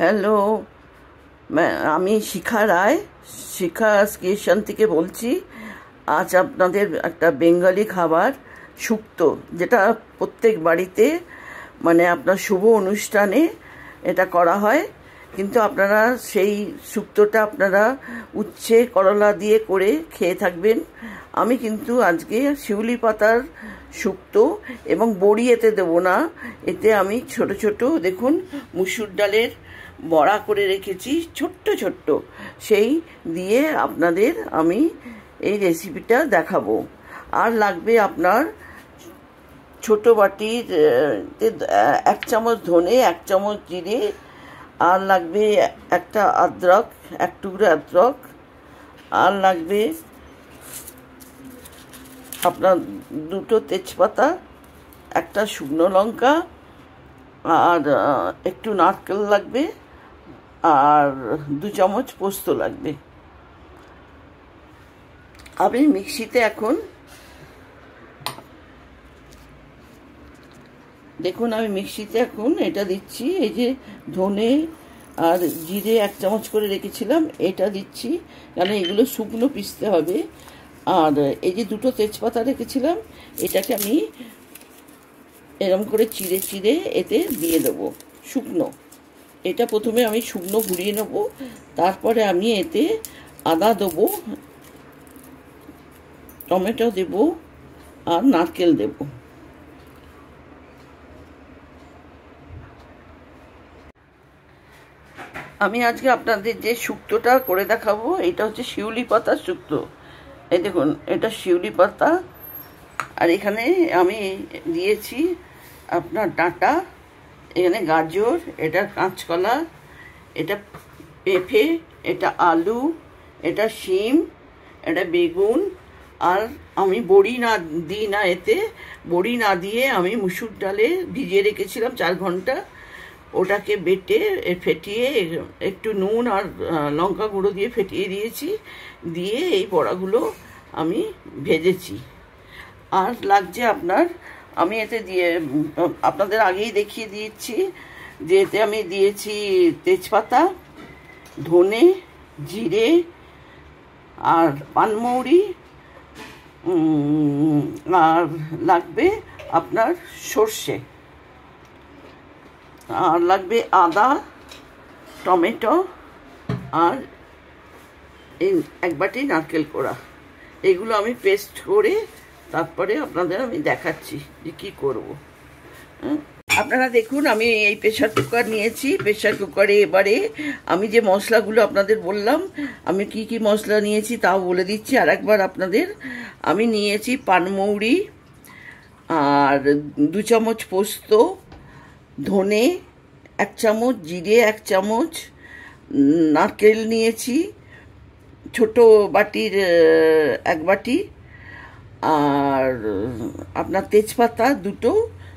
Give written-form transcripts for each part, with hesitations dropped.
Hello, আমি শিখা রায়, শিখা station থেকে বলছি। আজ আপনাদের একটা বেঙ্গলি খাবার শুক্তো, যেটা প্রত্যেক বাড়িতে মানে আপনার শুভ অনুষ্ঠানে এটা করা হয়, কিন্তু আপনারা সেই শুক্তোটা আপনারা উচ্ছে করলা দিয়ে করে খেয়ে থাকবেন। আমি কিন্তু আজকে শিউলি পাতার শুক্তো এবং বড়ি এতে দেবো না, এতে আমি ছোট ছোট দেখুন মুসুর ডালের বড়া করে রেখেছি ছোট্ট ছোট্ট, সেই দিয়ে আপনাদের আমি এই রেসিপিটা দেখাবো। আর লাগবে আপনার ছোট বাটির 1 চামচ ধনে, 1 চামচ জিরে, আর লাগবে একটা আদরক, 1 টুকরো আদরক, আর লাগবে আপনার 2টো তেজপাতা, একটা শুকনো লঙ্কা, আর একটু নারকেল লাগবে, আর 2 চামচ পোস্ত লাগবে। আমি মিক্সিতে এখন দেখুন এটা দিচ্ছি, এই যে ধনে আর জিরে 1 চামচ করে রেখেছিলাম এটা দিচ্ছি, কারণ এগুলো শুকনো পিষতে হবে। আর এই যে 2টো তেজপাতা রেখেছিলাম এটাকে আমি এরকম করে চিড়ে চিড়ে এতে দিয়ে দেবো শুকনো। এটা প্রথমে আমি শুকনো ঘুরিয়ে নেব, তারপরে আমি এতে আদা দেবো, টমেটো দেব, আর নারকেল দেব। আমি আজকে আপনাদের যে শুক্তোটা করে দেখাবো এটা হচ্ছে শিউলি পাতার শুক্তো। এই দেখুন এটা শিউলি পাতা, আর এখানে আমি দিয়েছি আপনার ডাঁটা, এখানে গাজর, এটা কাঁচকলা, এটা পেঁপে, এটা আলু, এটা শিম, এটা বেগুন। আর আমি বড়ি না দিই না, এতে বড়ি না দিয়ে আমি মুসুর ডালে ভিজিয়ে রেখেছিলাম 4 ঘন্টা, ওটাকে বেটে ফেটিয়ে একটু নুন আর লঙ্কা গুঁড়ো দিয়ে ফেটিয়ে দিয়েছি, দিয়ে এই বড়াগুলো আমি ভেজেছি। আর লাগছে আপনার, আমি এতে দিয়ে আপনাদের আগেই দেখিয়ে দিয়েছি যে এতে আমি দিয়েছি তেজপাতা, ধনে, জিরে, আর পানমৌরি, আর লাগবে আপনার সর্ষে, আর লাগবে আদা, টমেটো, আর এই 1 বাটি নারকেল কোড়া। এগুলো আমি পেস্ট করে তারপরে আপনাদের আমি দেখাচ্ছি যে কী করবো। আপনারা দেখুন আমি এই প্রেশার কুকার নিয়েছি। প্রেশার কুকারে এবারে আমি যে মশলাগুলো আপনাদের বললাম, আমি কি কি মশলা নিয়েছি তাও বলে দিচ্ছি আর একবার আপনাদের। আমি নিয়েছি পানমৌরি, আর 2 চামচ পোস্ত, ধনে 1 চামচ, জিরে 1 চামচ, নারকেল নিয়েছি ছোট বাটির 1 বাটি, আর আপনার তেজপাতা 2টো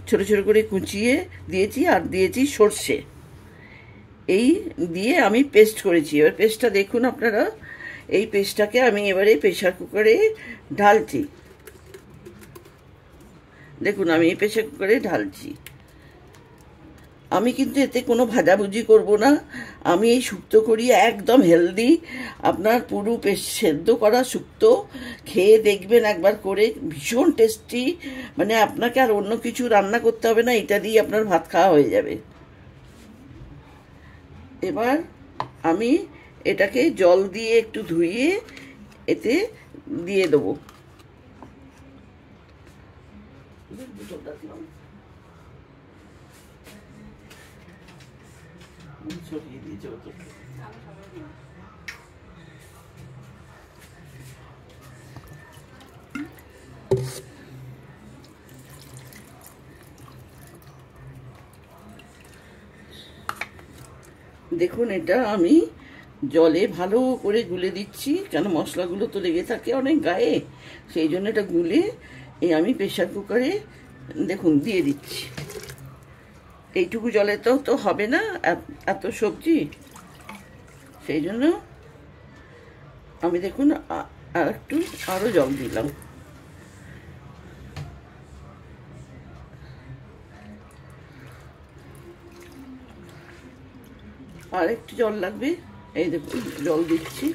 ছোট ছোট করে কুচিয়ে দিয়েছি, আর দিয়েছি সর্ষে। এই দিয়ে আমি পেস্ট করেছি। এবার পেস্টটা দেখুন আপনারা, এই পেস্টটাকে আমি এবারে প্রেশার কুকারে ঢালছি। দেখুন আমি এই প্রেশার কুকারে ঢালছি। আমি কিন্তু এতে কোনো ভাজাভুজি করব না, আমি এই শুক্তো করি একদম হেলদি, আপনার পুরো সেদ্ধ করা শুক্তো। খেয়ে দেখবেন একবার করে, ভীষণ টেস্টি, মানে আপনাকে আর অন্য কিছু রান্না করতে হবে না, এটা দিয়ে আপনার ভাত খাওয়া হয়ে যাবে। এবার আমি এটাকে জল দিয়ে একটু ধুইয়ে এতে দিয়ে দেবো। দেখুন এটা আমি জলে ভালো করে গুলে দিচ্ছি, কেন মশলাগুলো তো লেগে থাকে অনেক গায়ে, সেই জন্য এটা গুলে এই আমি প্রেশার কুকারে দেখুন দিয়ে দিচ্ছি। এইটুকু জলে তো হবে না এত সবজি, সেই জন্য আমি দেখুন আর একটু আরও জল দিলাম। আর একটু জল লাগবে, এই দেখুন জল দিচ্ছি।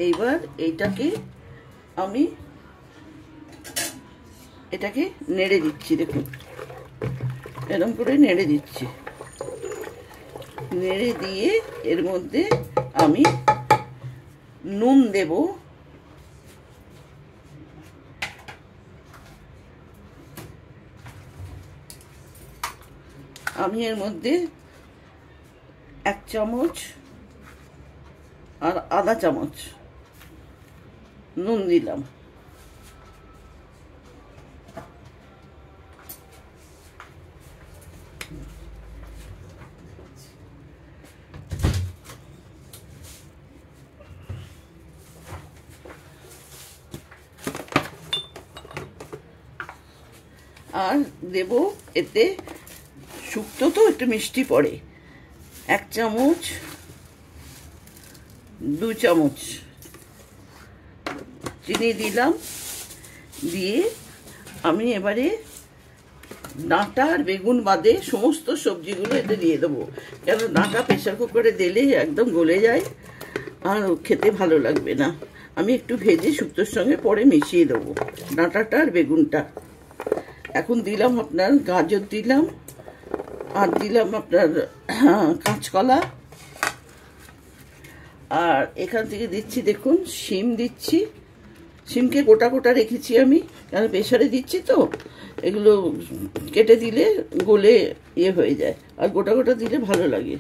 এইবার এইটাকে আমি এটাকে নেড়ে দিচ্ছি, দেখুন এরকম করে নেড়ে দিচ্ছি। নেড়ে দিয়ে এর মধ্যে আমি নুন দেব, আমি এর মধ্যে 1 চামচ আর আধা চামচ নুন দিলাম। আর দেব এতে, শুক্তো তো একটু মিষ্টি পড়ে, 1 চামচ 2 চামচ চিনি দিলাম। দিয়ে আমি এবারে ডাঁটা আর বেগুন বাদে সমস্ত সবজিগুলো এতে দিয়ে দেবো, কেন ডাঁটা প্রেসার কুকারে দিলে একদম গলে যায় আর খেতে ভালো লাগবে না। আমি একটু ভেজে শুক্তোর সঙ্গে পরে মিশিয়ে দেবো ডাঁটাটা আর বেগুনটা। এখন দিলাম আপনার গাজর দিলাম, আর দিলাম আপনার কাঁচকলা, আর এখান থেকে দিচ্ছি দেখুন শিম দিচ্ছি। শিমকে গোটা গোটা রেখেছি আমি, কারণ প্রেসারে দিচ্ছি তো, এগুলো কেটে দিলে গলে ইয়ে হয়ে যায়, আর গোটা গোটা দিলে ভালো লাগে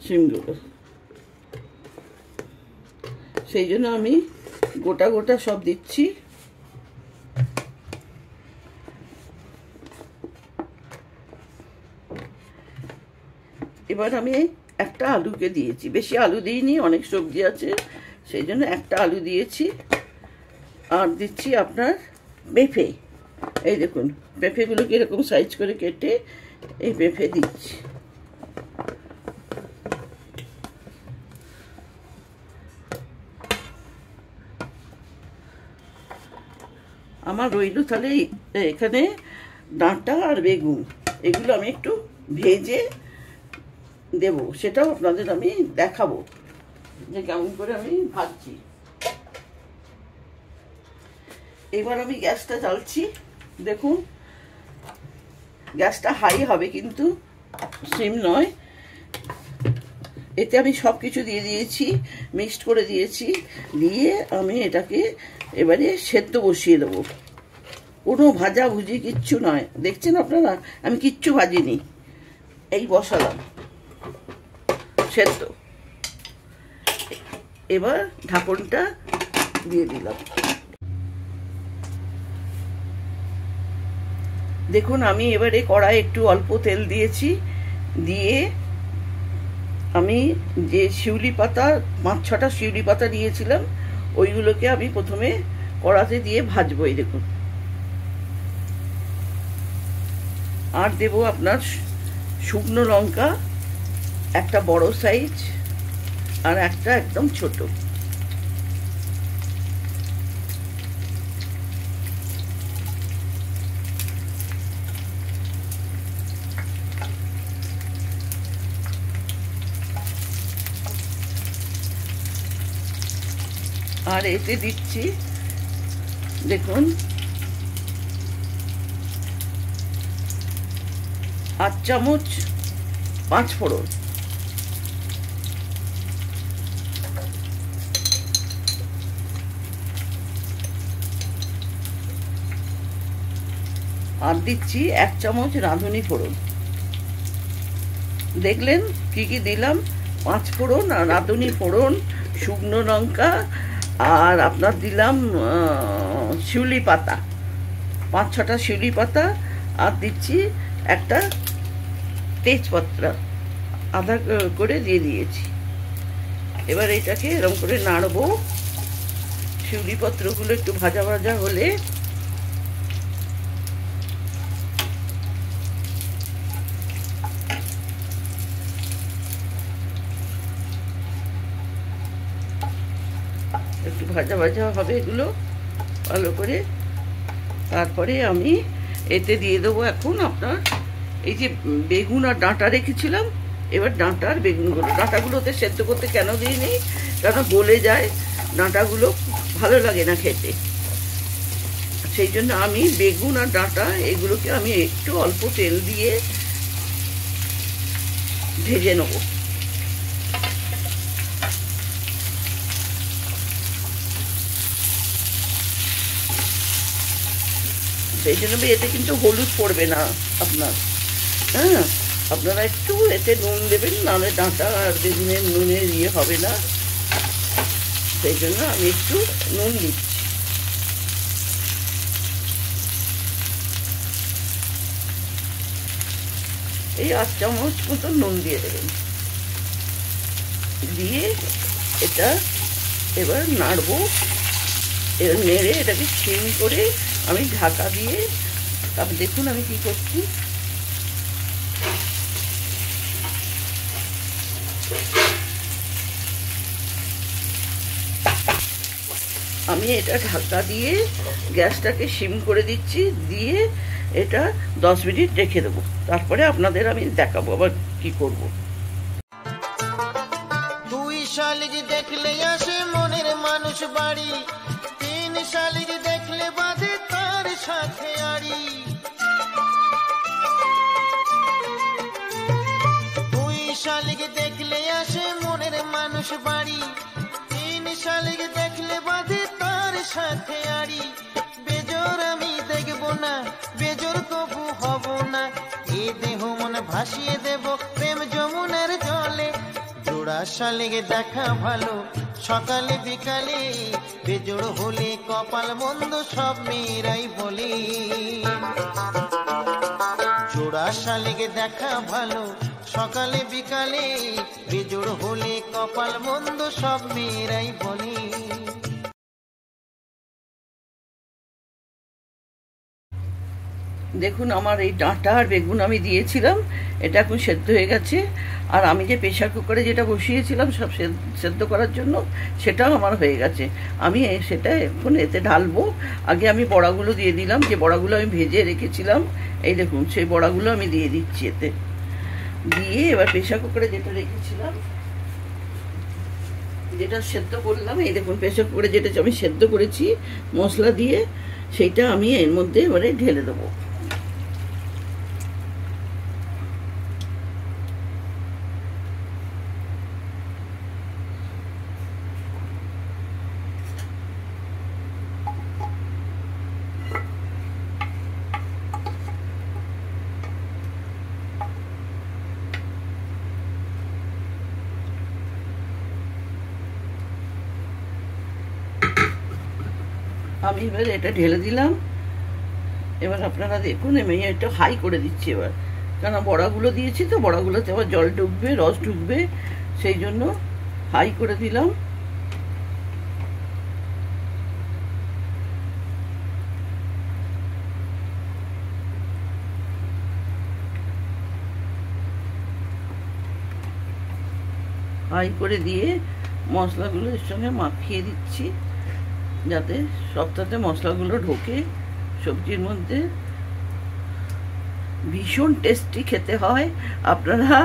শিমগুলো, সেই জন্য আমি গোটা গোটা সব দিচ্ছি। এবার আমি একটা আলুকে দিয়েছি, বেশি আলু দিইনি, অনেক সবজি আছে সেই জন্য একটা আলু দিয়েছি। আর দিচ্ছি আপনার পেঁপে, এই দেখুন পেঁপেগুলোকে এরকম সাইজ করে কেটে এই পেঁপে দিচ্ছি। আমার রইল তাহলে এখানে ডাঁটা আর বেগুন, এগুলো আমি একটু ভেজে দেব, সেটাও আপনাদের আমি দেখাবো যে কেমন করে আমি ভাজছি। এবার আমি গ্যাসটা জ্বালছি, দেখুন গ্যাসটা হাই হবে কিন্তু সিম নয়। এতে আমি সব কিছু দিয়ে দিয়েছি, মিক্সড করে দিয়েছি, দিয়ে আমি এটাকে এবারে সেদ্ধ বসিয়ে দেবো। কোনো ভাজা ভুজি কিচ্ছু নয়, দেখছেন আপনারা আমি কিচ্ছু ভাজিনি, এই বসালাম সেদ্ধ। এবার ঢাকনটা দিয়ে দিলাম। দেখুন আমি এবারে কড়াই একটু অল্প তেল দিয়েছি, দিয়ে আমি যে শিউলি পাতা 5-6টা শিউলি পাতা দিয়েছিলাম ওইগুলোকে আমি প্রথমে কড়াতে দিয়ে ভাজবো, এই দেখুন। আর দেব আপনার শুকনো লঙ্কা, একটা বড় সাইজ আর একটা একদম ছোট। আর এতে দিচ্ছি দেখুন 8 চামচ 5 ফোড়ন, আর দিচ্ছি 1 চামচ রাঁধুনি ফোড়ন। দেখলেন কি কি দিলাম, 5 ফোড়ন আর রাঁধুনি ফোড়ন, শুকনো লঙ্কা, আর আপনার দিলাম শিউলি পাতা 5-6টা শিউলি পাতা, আর দিচ্ছি একটা তেজপাতা আধা করে দিয়ে দিয়েছি। এবার এটাকে এরকম করে নাড়বো, শিউলি পত্রগুলো একটু ভাজা ভাজা হলে একটু ভাজা ভাজা হবে এগুলো ভালো করে। তারপরে আমি এতে দিয়ে দেবো এখন আপনার এই যে বেগুন আর ডাঁটা রেখেছিলাম, এবার ডাঁটা আর বেগুনগুলো, ডাঁটাগুলোতে সেদ্ধ করতে কেন দিইনি, কেন গলে যায়, ডাঁটাগুলো ভালো লাগে না খেতে, সেই জন্য আমি বেগুন আর ডাঁটা এগুলোকে আমি একটু অল্প তেল দিয়ে ভেজে নেব। সেই জন্য এতে কিন্তু হলুদ পড়বে না আপনার, হ্যাঁ, আপনারা একটু এতে নুন দেবেন, নাহলে ডাঁটা আর বেগুনের নুনের ইয়ে হবে না, সেই জন্য আমি একটু নুন দিচ্ছি। এই 8 চামচ মতো নুন দিয়ে দেবেন, দিয়ে এটা এবার নাড়বো, এবার নেড়ে এটাকে সিম করে আমি ঢাকা দিয়ে, তারপর দেখুন আমি কি করছি, আমি এটা ঢাকা দিয়ে গ্যাসটাকে সিম করে দিচ্ছি, দিয়ে এটা 10 মিনিট রেখে দেবো, তারপরে আপনাদের আমি দেখাবো আবার কি করব। দুই শালিক দেখলে আসে মনের মানুষ বাড়ি, 3 শালিক দেখলে বাঁধে তার সাথে আড়ি। দুই শালিক দেখলে আসে মনের মানুষ বাড়ি, 3 শালিক দেখলে বাঁধে তার সাথে আড়ি। বেজোর আমি দেখবো না, বেজোর কবু হব না, এ দেহ মন ভাসিয়ে দেব প্রেম যমুনার জলে। জোড়া শালিক দেখা ভালো সকালে বিকালে, বেজোড় হলে কপাল মন্দ সব মেয়েরাই বলে। জোড়া শালিক দেখা ভালো সকালে বিকালে, বেজোড় হলে কপাল মন্দ সব মেয়েরাই বলে। দেখুন আমার এই ডাঁটা আর বেগুন আমি দিয়েছিলাম, এটা এখন সেদ্ধ হয়ে গেছে, আর আমি যে প্রেশার কুকারে যেটা বসিয়েছিলাম সব সেদ্ধ করার জন্য, সেটাও আমার হয়ে গেছে। আমি সেটা এখন এতে ঢালবো। আগে আমি বড়াগুলো দিয়ে দিলাম, যে বড়াগুলো আমি ভেজে রেখেছিলাম, এই দেখুন সেই বড়াগুলো আমি দিয়ে দিচ্ছি এতে, দিয়ে এবার প্রেশার কুকারে যেটা রেখেছিলাম, যেটা সেদ্ধ করলাম, এই দেখুন প্রেশার কুকারে যেটা আমি সেদ্ধ করেছি মশলা দিয়ে, সেইটা আমি এর মধ্যে এবারে ঢেলে দেবো। আমি এবার এটা ঢেলে দিলাম। এবার আপনারা দেখুন, আমি এটা হাই করে দিচ্ছি এবার, কেন বড়াগুলো দিয়েছি তো, বড়াগুলোতে আবার জল ঢুকবে, রস ঢুকবে, সেই জন্য হাই করে দিলাম। হাই করে দিয়ে মশলাগুলো এর সঙ্গে মাখিয়ে দিচ্ছি, যাতে সবটাতে মশলাগুলো ঢোকে সবজির মধ্যে। ভীষণ টেস্টি খেতে হয়, আপনারা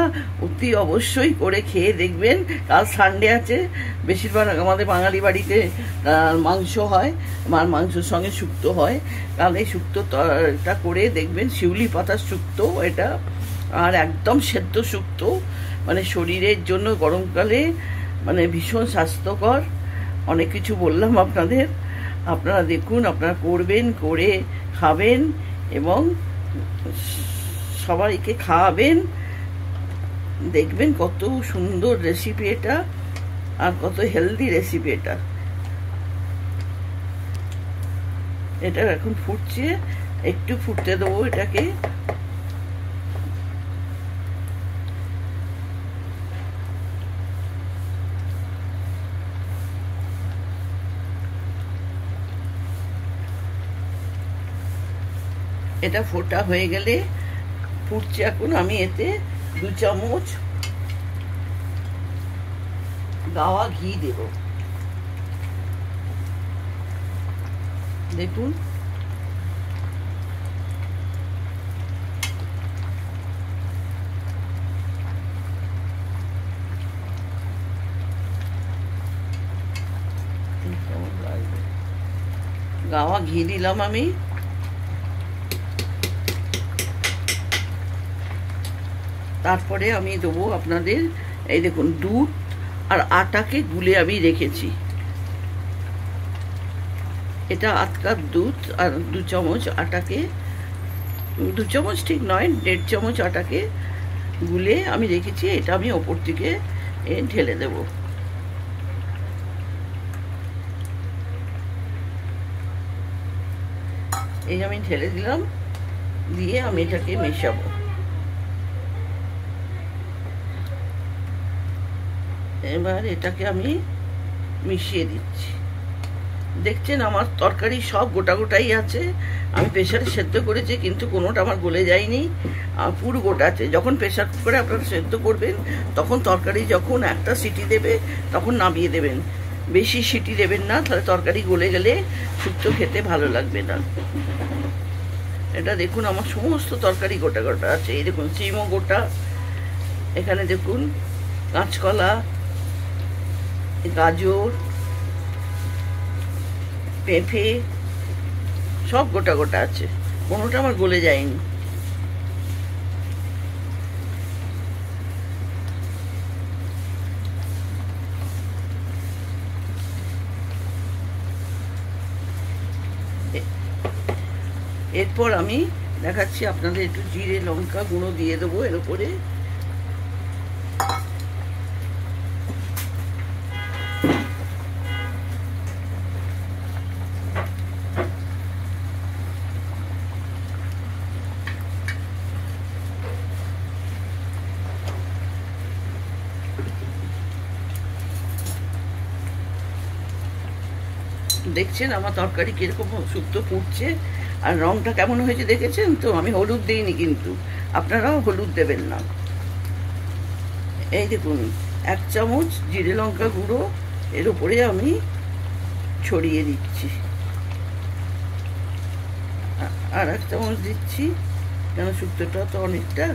অতি অবশ্যই করে খেয়ে দেখবেন। কাল সানডে আছে, বেশিরভাগ আমাদের বাঙালি বাড়িতে মাংস হয়, মাংসের সঙ্গে শুক্তো হয়। কাল এই শুক্তোটা করে দেখবেন, শিউলি পাতার শুক্তো এটা, আর একদম সেদ্ধ শুক্তো, মানে শরীরের জন্য গরমকালে মানে ভীষণ স্বাস্থ্যকর। অনেক কিছু বললাম আপনাদের, আপনারা দেখুন, আপনারা করবেন, করে খাবেন এবং সবাইকে খাওয়াবেন, দেখবেন কত সুন্দর রেসিপি এটা, আর কত হেলদি রেসিপি এটা। এটা এখন ফুটছে, একটু ফুটতে দেবো এটাকে। এটা ফোটা হয়ে গেলে, ফুটছে এখন, আমি এতে 2 চামচ গাওয়া ঘি দেব। দেখুন গাওয়া ঘি দিলাম আমি। তারপরে আমি দেবো আপনাদের, এই দেখুন, দুধ আর আটাকে গুলে আমি রেখেছি। এটা 1/2 কাপ দুধ আর 2 চামচ আটাকে, 2 চামচ ঠিক নয়, 1.5 চামচ আটাকে গুলে আমি রেখেছি। এটা আমি ওপর থেকে ঢেলে দেব। এই আমি ঢেলে দিলাম, দিয়ে আমি এটাকে মেশাবো। এবার এটাকে আমি মিশিয়ে দিচ্ছি। দেখছেন আমার তরকারি সব গোটা গোটাই আছে। আমি প্রেসারে সেদ্ধ করেছি, কিন্তু কোনোটা আমার গলে যায়নি, পুরো গোটা আছে। যখন প্রেসার কুকারে আপনারা সেদ্ধ করবেন, তখন তরকারি যখন একটা সিটি দেবে, তখন নামিয়ে দেবেন। বেশি সিটি দেবেন না, তাহলে তরকারি গলে গেলে শুক্তো খেতে ভালো লাগবে না। এটা দেখুন আমার সমস্ত তরকারি গোটা গোটা আছে। এই দেখুন সিমও গোটা, এখানে দেখুন কাঁচকলা, গাজর, পেঁপে সব গোটা গোটা আছে, কোনোটা আমার গলে যায়নি। এরপর আমি দেখাচ্ছি আপনাদের, একটু জিরে লঙ্কা গুঁড়ো দিয়ে দেবো এর উপরে। দেখছেন আমার তরকারি কিরকম শুক্তো ফুটছে, আর রংটা কেমন হয়েছে দেখেছেন তো। আমি হলুদ দিইনি, কিন্তু আপনারাও হলুদ দেবেন না। এই দেখুন 1 চামচ জিরে লঙ্কা গুঁড়ো এর উপরে আমি ছড়িয়ে দিচ্ছি, আর 1 চামচ দিচ্ছি, কেন শুক্তোটা তো অনেকটা,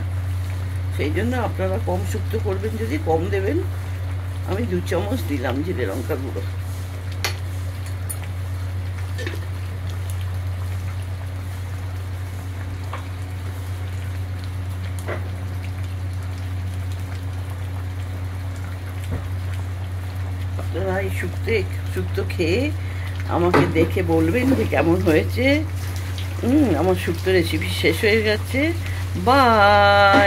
সেই জন্য আপনারা কম শুক্তো করবেন যদি কম দেবেন। আমি 2 চামচ দিলাম জিরে লঙ্কা গুঁড়ো। আপনারা এই শুক্তো খেয়ে আমাকে দেখে বলবেন যে কেমন হয়েছে। আমার শুক্তো রেসিপি শেষ হয়ে গেছে। বাই।